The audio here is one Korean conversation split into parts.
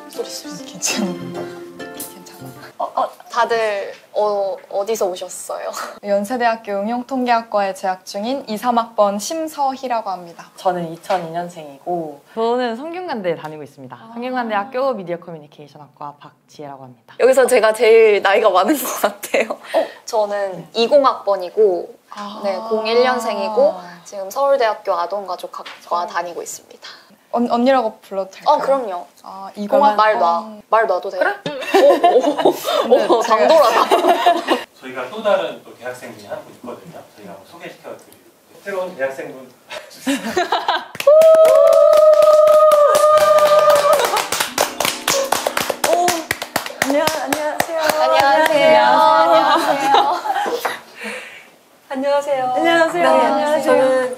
소리 괜찮아. 다들 어디서 오셨어요? 연세대학교 응용통계학과에 재학 중인 2, 3학번 심서희라고 합니다. 저는 2002년생이고 저는 성균관대에 다니고 있습니다. 성균관대학교 미디어 커뮤니케이션학과 박지혜라고 합니다. 여기서 제가 제일 나이가 많은 것 같아요. 저는 20학번이고 네, 01년생이고 지금 서울대학교 아동가족학과 다니고 있습니다. 언니라고 불러도 될까요? 그럼요. 20학번 말 놔도 돼요? 그래? 오, 당돌하다. 저희가 또 다른 또 대학생분이 한 분 있거든요. 저희가 한번 소개시켜드리고 새로운 대학생분 안녕하세요. 안녕하세요. 안녕하세요. 네, 안녕하세요. 저는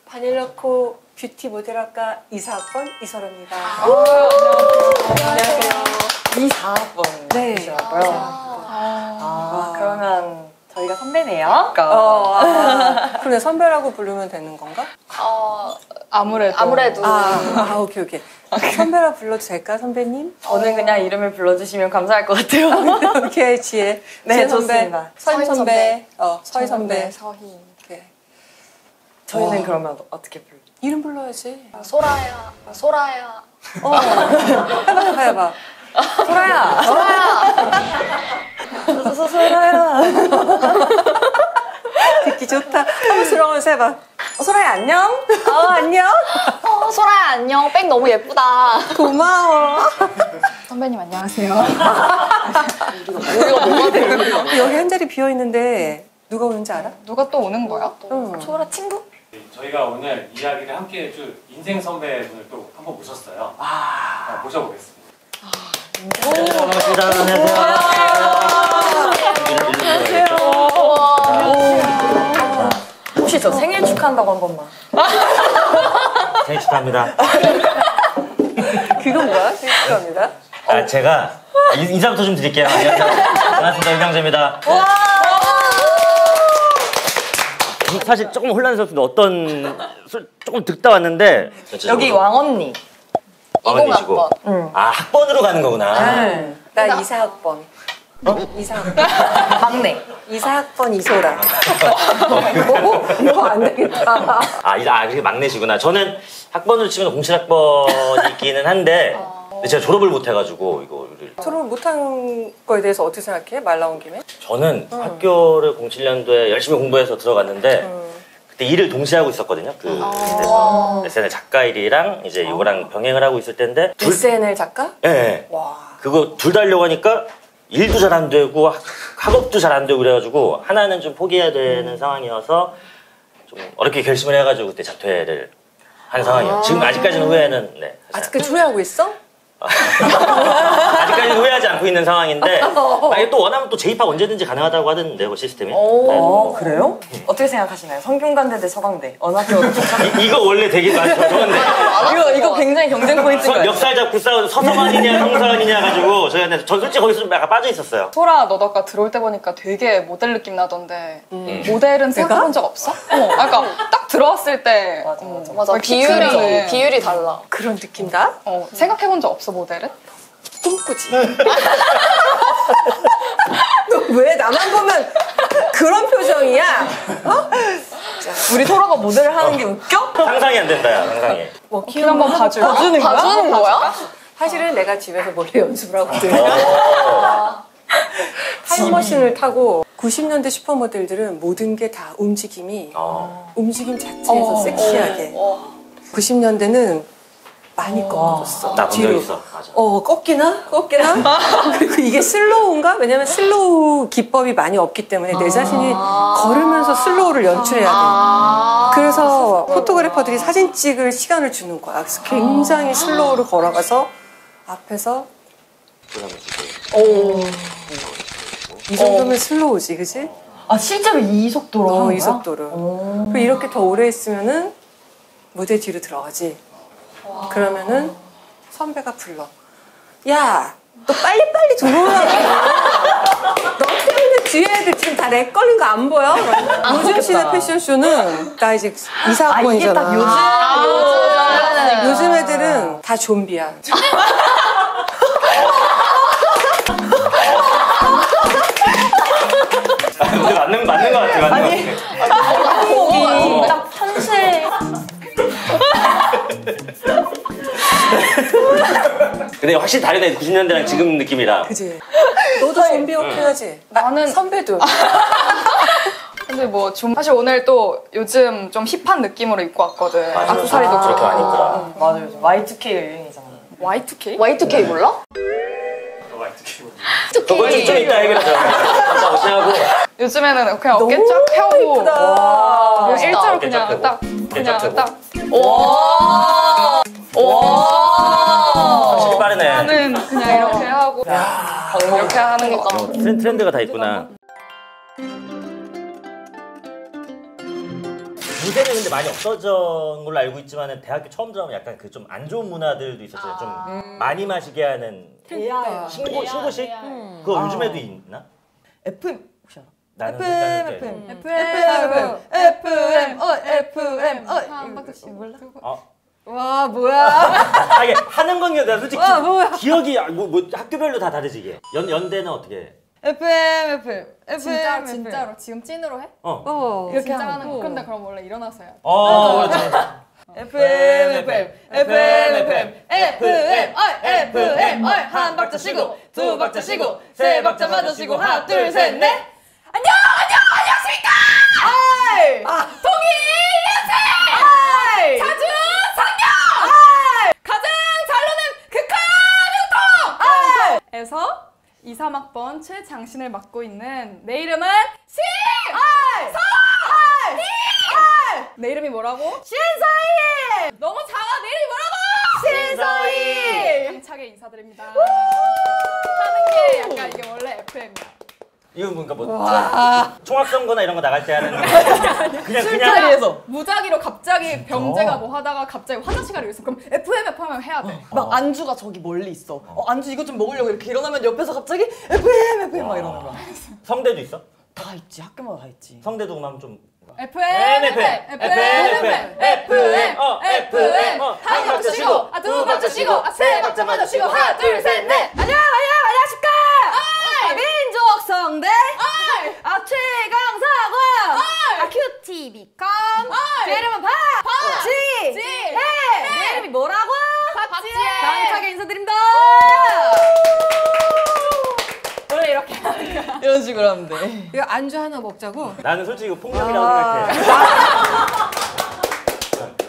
바닐라코 뷰티 모델학과 2사학번 이설아입니다. 안녕하세요. 2, 4학번 네. 이시라고요? 그러면 저희가 선배네요. 그래, 선배라고 부르면 되는 건가? 아무래도. 오케이. 선배라 불러도 될까, 선배님? 저는 그냥 이름을 불러주시면 감사할 것 같아요. 오케이, 지혜. 네, 지혜 선배. 좋습니다. 서희 선배. 서희 선배. 서희. 오케이. 저희는 그러면 어떻게 불러요? 이름 불러야지. 소라야. 해봐. 소라야! 소라야! 듣기 좋다. 한번 들어오면서 해봐. 소라야, 안녕? 안녕? 소라야 안녕. 백 너무 예쁘다. 고마워. 선배님 안녕하세요. 여기 한 자리 비어있는데 누가 오는지 알아? 누가 또 오는 거야? 소라 친구? 저희가 오늘 이야기를 함께 해줄 인생 선배분을 또 한번 모셨어요. 모셔보겠습니다. 반갑습니다. 안녕하세요. 혹시 저 생일 축하한다고 한 번만. 생일 축하합니다. 그건 뭐야? 생각합니다. 제가 인사부터 좀 드릴게요. 안녕하세요. 반갑습니다. 유명재입니다. 사실 조금 혼란스럽습니다. 조금 듣다 왔는데 여기 왕언니. 왕언니시고. 학번으로 가는 거구나. 나 2사학번. 2사학번. 막내. 2사학번 이소라. 뭐 안 되겠다. 그게 막내시구나. 저는 학번으로 치면 07학번이기는 한데 근데 제가 졸업을 못 해가지고 이거를 졸업 못한 거에 대해서 어떻게 생각해? 말 나온 김에? 저는 학교를 07년도에 열심히 공부해서 들어갔는데 그때 일을 동시에 하고 있었거든요. 그래서 SNL 작가 일이랑 이제 이거랑 병행을 하고 있을 텐데 SNL 작가? 네. 와. 그거 둘 다 하려고 하니까 일도 잘 안 되고 학업도 잘 안 되고 그래가지고 하나는 좀 포기해야 되는 상황이어서 좀 어렵게 결심을 해가지고 그때 자퇴를 한 상황이에요. 지금 아직까지는 후회는 아직까지 후회하고 있어? 아직까지는 후회하지 않고 있는 상황인데 만약에 또 원하면 또 재입학 언제든지 가능하다고 하던데 그 시스템이. 그래요? 어떻게 생각하시나요? 성균관대 대 서강대 어느 학교가 더 좋죠? 이거 원래 되게 많이 적었는데 이거 굉장히 경쟁 포인트인 거예요. 멱살 잡고 싸우는 서성환이냐 성서환이냐 가지고 저희한테 전 솔직히 거기서 좀 약간 빠져 있었어요. 소라 너도 아까 들어올 때 보니까 되게 모델 느낌 나던데 모델은 생각해본 적 없어? 그러니까 딱 들어왔을 때 맞아. 비율이 달라. 그런 느낌다? 생각해본 적 없어 모델은? 꿈꾸지. 너 왜 나만 보면 그런 표정이야? 우리 소라가 모델을 하는 게 웃겨? 상상이 안 된다 야 상상이. 어떻게 한번 봐줄까? 봐주는 거야? 사실은 내가 집에서 머리 연습을 하거든. 타임머신을 타고 90년대 슈퍼모델들은 모든 게 다 움직임 자체에서 섹시하게 90년대는 많이 꺾어줬어. 나 본 적 있어. 맞아. 꺾이나? 그리고 이게 슬로우인가? 왜냐면 슬로우 기법이 많이 없기 때문에 내 자신이 걸으면서 슬로우를 연출해야 돼. 그래서 포토그래퍼들이 사진 찍을 시간을 주는 거야. 그래서 굉장히 슬로우를 걸어가서 앞에서 이 정도면 슬로우지, 그치? 실제로 이 속도로 하는 거야? 이 속도를. 그리고 이렇게 더 오래 있으면은 무대 뒤로 들어가지. 그러면은 선배가 불러. 야, 너 빨리빨리 들어오라고. 너 때문에 뒤에 애들 지금 다 렉 걸린 거 안 보여? 요즘 시대 패션쇼는 나 이제 이사학번이잖아. 요즘 애들은 다 좀비야. 근데 맞는 것 같아. 맞는 것 같아. 딱 판세. 근데 확실히 다르네. 90년대랑 지금 느낌이랑. 그지? 너도 좀비 옷 해야지. 나는 선배도. 근데 뭐 좀 사실 오늘 또 요즘 좀 힙한 느낌으로 입고 왔거든. 맞아. 악세사리도 그렇게 그렇고 많이 입더라. 하니까. 맞아요. Y2K가 유행이잖아. Y2K? Y2K 몰라? 그걸 좀 이따 얘기를 하자. 어떻게 하고. 요즘에는 그냥 어깨 쫙 펴고 이쁘다. 그냥 일자로 어깨 쫙 그냥 펴고. 딱 어깨 쫙 그냥 펴고. 딱 확실히 빠르네. 하는 그냥 이렇게 하고 이렇게 하는 거. 트렌드가 다 있구나. 무대는 근데 많이 없어진 걸로 알고 있지만 대학교 처음 들어가면 약간 그 좀 안 좋은 문화들도 있었잖아요. 좀 많이 마시게 하는 신고식? 그거 요즘에도 있나? FM 혹시 알아? 나는 FM 몰라? 와 뭐야? 아, 이게 하는 건 나 솔직히 와, 뭐야? 기억이 뭐 학교별로 다 다르지 이게. 연대는 어떻게 해? FM 진짜로 지금 찐으로 해? 이렇게 진짜 하는 하는 거. 근데 그럼 원래 일어나서 해야 돼. FM 한 박자 쉬고 두 박자 쉬고 세 박자 마저 쉬고 하나 둘 셋 넷 안녕하십니까 동의 인생 자주 상경 가장 잘 노는 극한 운동 에서 2, 3학번 최장신을 맡고 있는 내 이름은 내 이름이 뭐라고? 신서희 너무 작아. 내 이름이 뭐라고? 신서희 힘차게 인사드립니다. 하는 게 약간 이게 원래 FM이야. 이건 뭔가 뭐 총학선거나 이런 거 나갈 때 하는 그냥 술자리에서 무작위로 갑자기 병재가 뭐 하다가 갑자기 화장실 가려 있어. 그럼 FM 해야 돼. 막 안주가 저기 멀리 있어. 안주 이거 좀 먹으려고 이렇게 일어나면 옆에서 갑자기 FM 막 이러는 거야. 성대도 있어? 다 있지. 학교마다 다 있지. 성대도 그만 좀 FM 한 박자 쉬고 두 박자 쉬고 세 박자 마저 쉬고 하나 둘 셋 넷 안녕하십니까 민족 성대 최강사고요 QTV컴 제 이름은 박지혜 내 이름이 뭐라고? 박지혜. 강하게 인사드립니다. 원래 이렇게 하는 거야. 이런 식으로 하면 돼. 이거 안주 하나 먹자고. 나는 솔직히 이거 폭력이라고 생각해.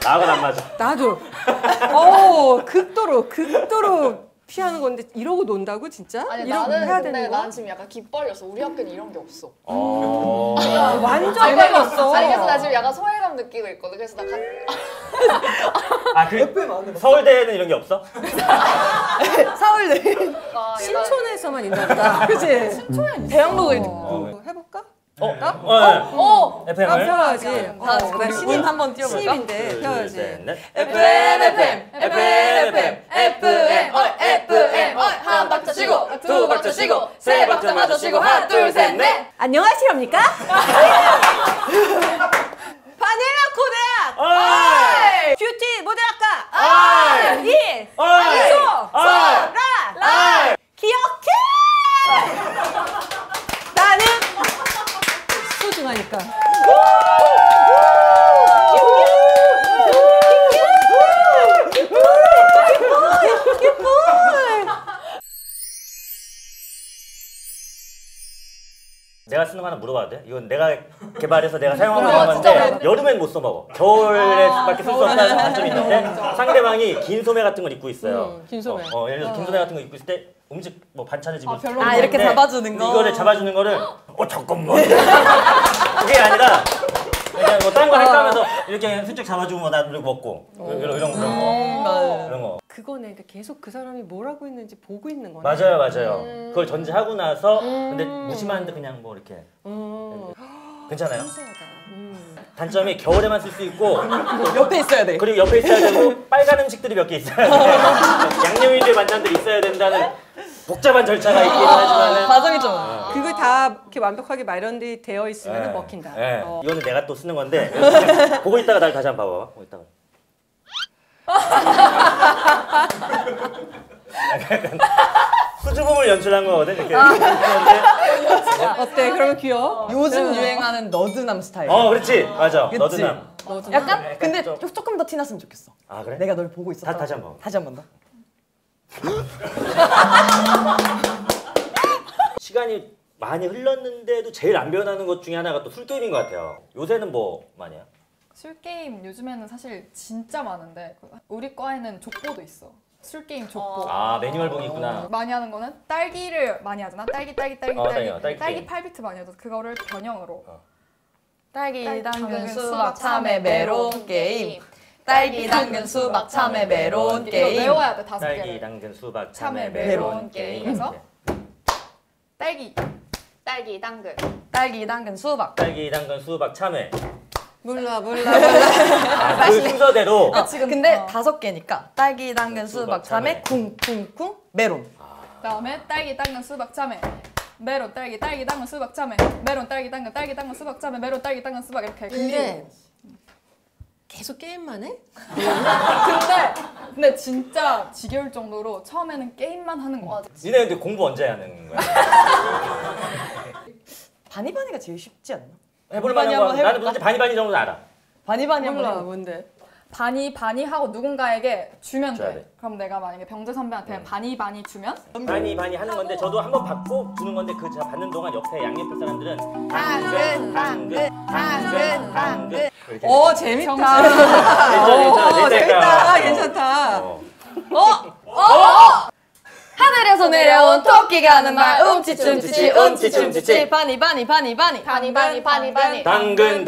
나하고는 안 맞아. 나도. 극도로 피하는 건데 이러고 논다고 진짜? 아니 이러고 나는 해야 근데 되는 거야? 난 지금 약간 기빨렸어. 우리 학교는 이런 게 없어. 완전 아니, 빨렸어. 그래서 나 지금 약간 소외감 느끼고 있거든. 그래서 나 그 서울대에는 이런 게 없어? 서울대 신촌에서만 있나 보다. 그치? 대학로가 해볼까? FM을? 펴야지. 나 나 신입 한번 띄워볼까? 신입인데 펴야지. FM 한 박자 쉬고 두 박자 쉬고 세 박자 마저 쉬고 하나 둘 셋 넷 안녕하십니까? 바닐라 코대학 뷰티 모델학과 기억해! 나는 소중하니까. 내가 쓰는 거 하나 물어봐도 돼? 이건 내가 개발해서 내가 사용하고 있는 건데 여름엔 못 써먹어. 겨울에밖에 쓸 수 없다는 단점이 있는데 상대방이 긴 소매 같은 걸 입고 있어요. 긴 소매. 예를 들어서 긴 소매 같은 거 입고 있을 때 음식 뭐 반찬을 집을 이렇게 잡아주는 거? 이거를 잡아주는 거를 잠깐만 그게 아니라 그냥 뭐 딴 거 할까 하면서 이렇게 슬쩍 잡아주고 뭐 나도 먹고 이런 거 그거네. 그러니까 계속 그 사람이 뭘 하고 있는지 보고 있는 거네. 맞아요. 그걸 전제하고 나서 근데 무심한데 그냥 뭐 이렇게 괜찮아요? 단점이 겨울에만 쓸 수 있고 옆에 있어야 돼. 그리고 옆에 있어야 되고 빨간 음식들이 몇 개 있어야 돼. 양념인들 반찬들이 있어야 된다는 복잡한 절차가 있긴 하지만 과정이 좀. 그거 다 이렇게 완벽하게 마련이 되어 있으면 먹힌다. 이거는 내가 또 쓰는 건데 보고 있다가 날 다시 한번 봐봐. 보고 있다가. 약간 수줍음을 연출한 거거든. 이렇게. 어때? 그러면 귀여워? 요즘 유행하는 너드남 스타일. 그렇지. 맞아. 그치? 너드남. 약간 약간 근데 좀- 조금 더 티났으면 좋겠어. 아 그래? 내가 널 보고 있었다. 다시 한 번. 다시 한 번 더. 시간이 많이 흘렀는데도 제일 안 변하는 것 중에 하나가 또 술게임인 것 같아요. 요새는 뭐 많이야? 술 게임 요즘에는 사실 진짜 많은데 우리 과에는 족보도 있어. 술 게임 족보. 아 매뉴얼북이 있구나. 많이 하는 거는 딸기를 많이 하잖아. 딸기 딸기 게임. 8비트 많이 해서 그거를 변형으로. 딸기, 당근, 당근, 수박, 수박, 참외, 참외, 메론 메론 게임. 딸기, 당근, 수박, 참외, 메론 이거 게임. 외워야 돼 5개를. 딸기, 당근, 수박, 참외, 참외, 메론 메론 게임. 게임에서 딸기. 딸기, 당근. 딸기, 당근, 수박. 딸기, 당근, 수박, 참외. 몰라. 그 순서대로. 지금 근데 5개니까 딸기, 당근, 수박, 수박, 참외, 참외. 쿵쿵쿵, 메론. 그다음에 딸기, 당근, 수박, 참외. 메론, 딸기, 당근, 수박, 참외. 메론, 딸기, 당근, 수박, 참외. 메론, 딸기, 당근, 수박 이렇게. 근데 계속 게임만 해? 근데 진짜 지겨울 정도로 처음에는 게임만 하는 거 같아. 니네 근데 공부 언제 하는 거야? 바니바니가 제일 쉽지 않나? 해볼 바니 만한 거 한번 나는 해볼까? 도대체 바니바니 정도는 알아. 바니바니 한번 몰라. 해볼까? 뭔데? 바니 하고 누군가에게 주면 줘야 돼. 돼. 그럼 내가 만약에 병재 선배한테 바니 주면 바니 하는 건데 저도 한 번 받고 주는 건데 그 제가 받는 동안 옆에 양옆에 사람들은 당근 이렇게 재밌다. 괜찮아. 괜찮다. 하늘에서 내려온 토끼가 하는 말 움치춤치치 움치춤치치. 바니바니 바니바니 바니. 당근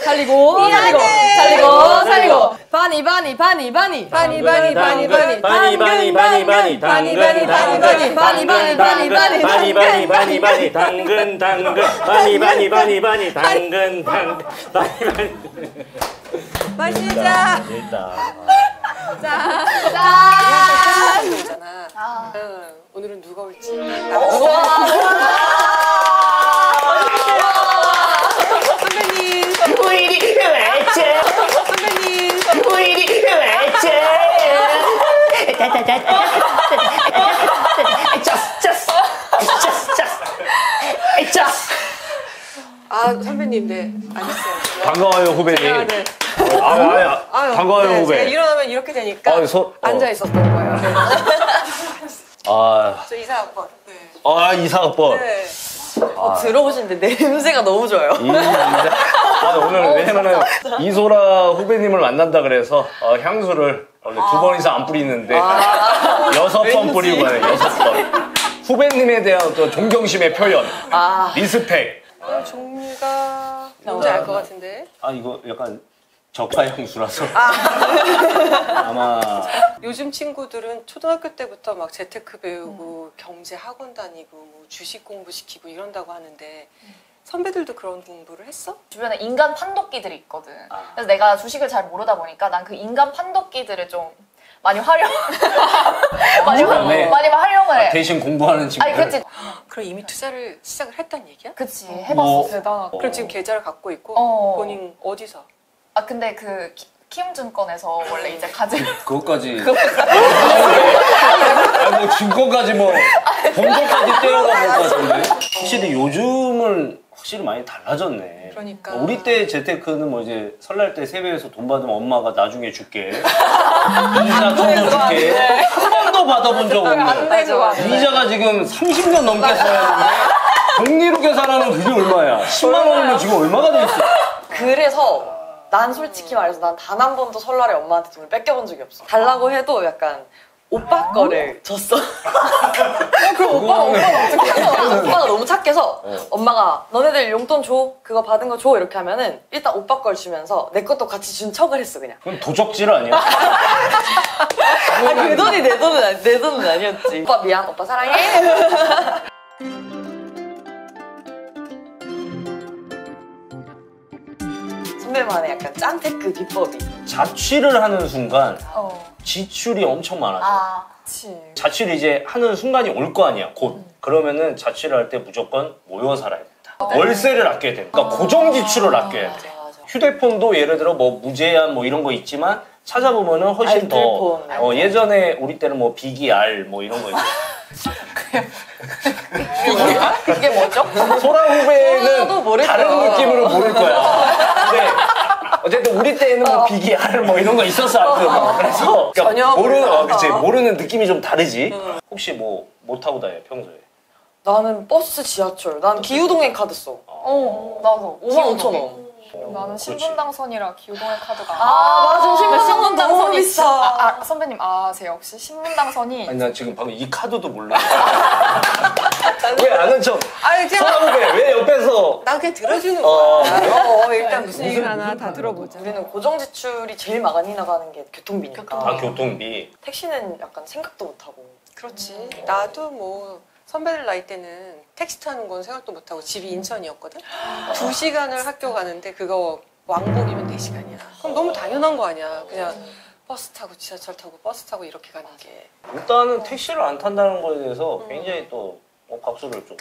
살리고 바니바니 바니바니 바니바니 당근 당근 마시자. 일단 잖아. 오늘은 누가 올지. 선배님. 선배님, 네. 안녕하세요. 반가워요 후배님. 네. 반가워요 네, 후배. 제가 일어나면 이렇게 되니까 앉아 있었던 거예요. 저 이사학번. 네. 이사학번. 네. 들어보시는데 냄새가 너무 좋아요. 오늘 왜냐면은 이소라 후배님을 만난다 그래서 향수를 원래 2번 이상 안 뿌리는데 6번 뿌리고 가네. 6번. 후배님에 대한 어떤 존경심의 표현. 리스펙. 종류가 뭔지 알 것 같은데. 이거 약간 저가 향수라서 아마 요즘 친구들은 초등학교 때부터 막 재테크 배우고 경제 학원 다니고 뭐 주식 공부시키고 이런다고 하는데 선배들도 그런 공부를 했어? 주변에 인간 판독기들이 있거든. 그래서 내가 주식을 잘 모르다 보니까 난 그 인간 판독기들을 좀 많이 많이 활용을 해. 대신 공부하는 친구들. 아니, 그치. 그럼 이미 투자를 시작을 했단 얘기야? 그치. 해봤어. 대단하다. 그럼 지금 계좌를 갖고 있고 본인 어디서? 근데 그 키움증권에서 원래 이제 가지고. 그것까지. 뭐 증권까지 뭐 본거까지 떼어나갈 것 같은데. 확실히 요즘은 확실히 많이 달라졌네. 그러니까. 우리 때 재테크는 뭐 이제 설날 때 세배해서 돈 받으면 엄마가 나중에 줄게. 이자 조금 줄게. 한 번도 받아본 적 없네. 이자가 지금 30년 넘게 써야 하는데 복리로 계산하면 그게 얼마야? 10만 원이면 지금 얼마가 돼 있어? 그래서 난 솔직히 말해서 난 단 한 번도 설날에 엄마한테 돈을 뺏겨본 적이 없어. 달라고 해도 약간 오빠 거를 줬어. 그럼 오빠가 너무 착해서 엄마가 너네들 용돈 줘, 그거 받은 거 줘 이렇게 하면은 일단 오빠 걸 주면서 내 것도 같이 준 척을 했어 그냥. 그건 도적질 아니야? 그 돈이 내 돈은 아니었지. 오빠 미안, 오빠 사랑해. 선배만의 약간 짠테크 비법이. 자취를 하는 순간 지출이 엄청 많아져. 그치. 자취를 이제 하는 순간이 올 거 아니야, 곧. 그러면은 자취를 할 때 무조건 모여 살아야 된다. 월세를 아껴야 돼. 그러니까 고정 지출을 아껴야 돼. 휴대폰도 예를 들어 뭐 무제한 뭐 이런 거 있지만 찾아보면은 훨씬 더 예전에 우리 때는 뭐 비기R 뭐 이런 거 있고 그게 뭐죠? 소라 후배는 다른 느낌으로 모를 거야. 근데 어쨌든 우리 때는 뭐 비기R 뭐 이런 거 있었어. 그래서 그러니까 모르는 느낌이 좀 다르지. 혹시 뭐 타고 다녀 평소에? 나는 버스, 지하철. 난 기후동행 카드 써. 나도 55,000원. 나는 신분당선이라 기후동행 카드가 맞아. 신분당선이 비싸. 선배님 아세요 혹시 신분당선이? 아니 나 지금 방금 이 카드도 몰라. 왜 아는 척? 소라 후배 왜 옆에서? 나 그냥 들어주는 거야. 일단 무슨 얘기 하나 다 들어보자. 우리는 고정 지출이 제일 많이 나가는 게 교통비니까. 교통비. 택시는 약간 생각도 못 하고. 그렇지. 나도 뭐 선배들 나이 때는 택시 타는 건 생각도 못 하고 집이 인천이었거든. 2시간을 학교 가는데 그거 왕복이면 4시간이야. 그럼 너무 당연한 거 아니야. 그냥 버스 타고 지하철 타고 버스 타고 이렇게 가는 게. 일단은 택시를 안 탄다는 거에 대해서 굉장히 또 박수를 좀.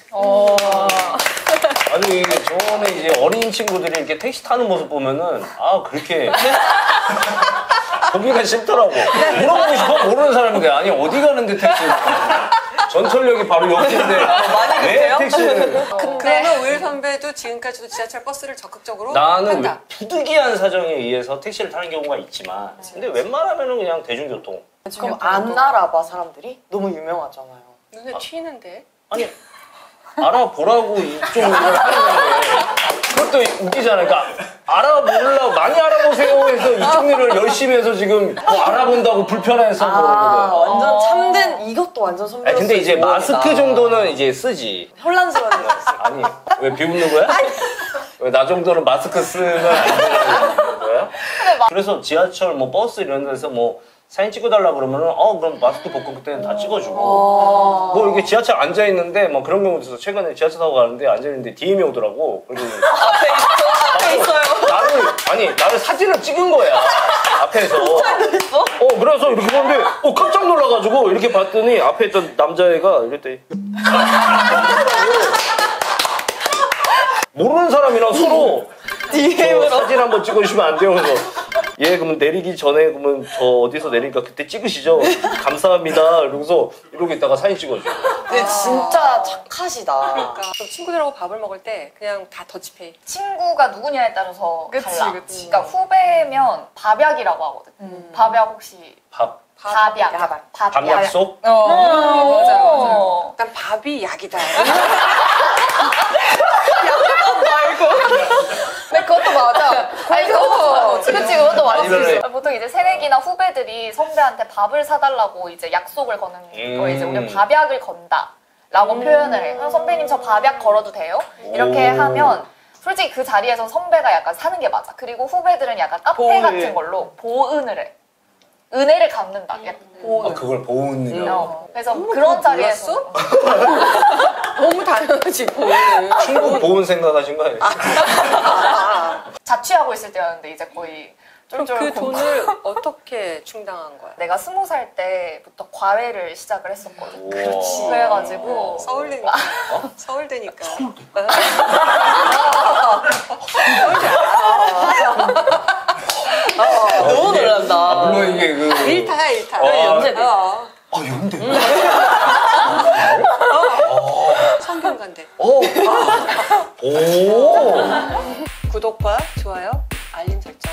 아니 저번에 이제 어린 친구들이 이렇게 택시 타는 모습 보면은 그렇게 보기가 싫더라고. 물어보고 싶어 모르는 사람인데 아니 어디 가는데 택시? 전철역이 바로 옆인데 왜 택시를? 그러면 우일 선배도 지금까지도 지하철 버스를 적극적으로 나는 탄다. 부득이한 사정에 의해서 택시를 타는 경우가 있지만 근데 웬만하면은 그냥 대중교통. 그럼 안 알아봐 사람들이? 너무 유명하잖아요. 눈에 튀는데? 아니 알아보라고 이쪽을 하는 건데 그것도 웃기잖아. 그러니까 알아보려고 많이 알아보세요 해서 이쪽 일을 열심히 해서 지금 뭐 알아본다고 불편해서 완전 참된 이것도 완전 선배로서. 근데 이제 마스크 정도는 이제 쓰지. 혼란스러운 거였어. 아니 왜 비웃는 거야? 왜 나 정도는 마스크 쓰면 안 되는 거야? 그래서 지하철 뭐 버스 이런 데서 뭐 사진 찍어달라 그러면은 그럼 마스크 벗고 그때는 다 찍어주고 뭐 이게 지하철 앉아 있는데 뭐 그런 경우도 있어. 최근에 지하철 타고 가는데 앉아 있는데 DM이 오더라고. 그리고 앞에 있어요. 나를 사진을 찍은 거야 앞에서. 그래서 이렇게 보는데 깜짝 놀라가지고 이렇게 봤더니 앞에 있던 남자애가 이랬대. 모르는 사람이랑 서로 DM으로 사진 한번 찍어주시면 안 돼요. 그래서 그러면 내리기 전에 그러면 저 어디서 내리니까 그때 찍으시죠. 감사합니다. 이러고서 이러고 있다가 사진 찍어줘. 근데 진짜 착하시다. 그러니까 그럼 친구들하고 밥을 먹을 때 그냥 다 더치페이. 친구가 누구냐에 따라서 달라. 그치. 그러니까 후배면 밥약이라고 하거든. 밥약 혹시 밥 약속? 맞아. 일단 밥이 약이다. 근데 그것도 맞아. 그치, 그것도 맞을 수 있어. 보통 이제 새내기나 후배들이 선배한테 밥을 사달라고 이제 약속을 거는 거 이제 우리는 밥약을 건다 라고 표현을 해. 그럼 선배님 저 밥약 걸어도 돼요? 이렇게 하면 솔직히 그 자리에서 선배가 약간 사는 게 맞아. 그리고 후배들은 약간 카페 같은 걸로 보은을 해. 은혜를 갚는다. 보은. 그걸 보은이라고. 그래서 그런 자리에서 너무 당연하지. 충분 보은 생각하신 거 아니에요? 자취하고 있을 때였는데 이제 거의 그럼 그 돈을 어떻게 충당한 거야? 내가 20살 때부터 과외를 시작을 했었거든. 그렇지. 그래가지고 서울대니까. 서울대니까. 너무 놀란다. 물론 이게 일타야 일타. 연세대. 연대. 성균관대. 오. 구독과 좋아요, 알림 설정